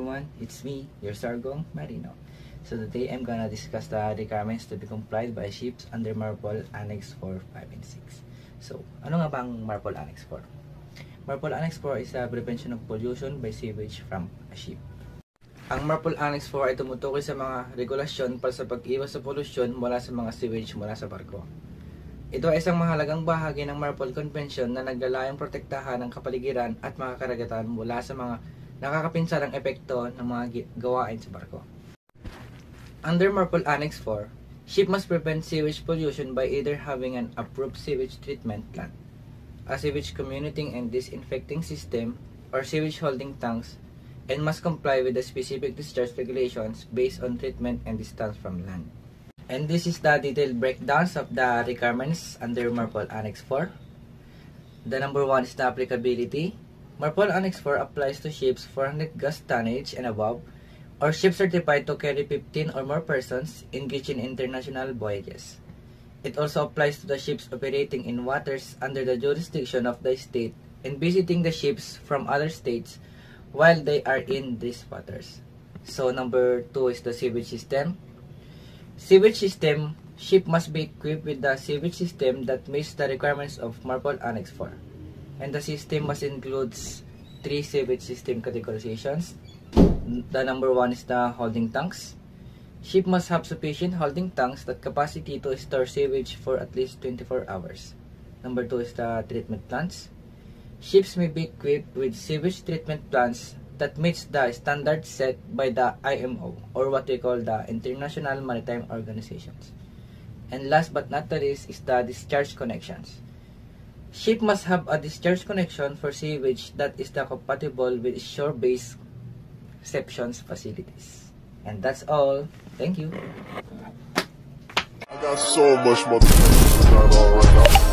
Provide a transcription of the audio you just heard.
everyone, it's me, your Sargong Marino. So today I'm gonna discuss the requirements to be complied by ships under MARPOL Annex 4, 5, and 6. So, ano nga bang MARPOL Annex 4? MARPOL Annex 4 is the prevention of pollution by sewage from a ship. Ang MARPOL Annex 4 ay tumutukoy sa mga regulasyon para sa pag-iwas sa polusyon mula sa mga sewage mula sa barko. Ito ay isang mahalagang bahagi ng MARPOL Convention na naglalayong protektahan ang kapaligiran at mga karagatan mula sa mga nakakapinsarang epekto ng mga gawain sa barko. Under MARPOL Annex 4, ship must prevent sewage pollution by either having an approved sewage treatment plant, a sewage commuting and disinfecting system, or sewage holding tanks, and must comply with the specific discharge regulations based on treatment and distance from land. And this is the detailed breakdowns of the requirements under MARPOL Annex 4. The number 1 is the applicability. MARPOL Annex 4 applies to ships 400 gas tonnage and above, or ships certified to carry 15 or more persons engaged in international voyages. It also applies to the ships operating in waters under the jurisdiction of the state and visiting the ships from other states while they are in these waters. So number 2 is the sewage system. Sewage system, ship must be equipped with the sewage system that meets the requirements of MARPOL Annex 4. And the system must include 3 sewage system categorizations. The number 1 is the holding tanks. Ship must have sufficient holding tanks that capacity to store sewage for at least 24 hours. Number 2 is the treatment plants. Ships may be equipped with sewage treatment plants that meets the standards set by the IMO, or what we call the International Maritime Organizations. And last but not the least is the discharge connections. Ship must have a discharge connection for sewage that is compatible with shore-based reception facilities. And that's all. Thank you. I got so much motherfucking right now.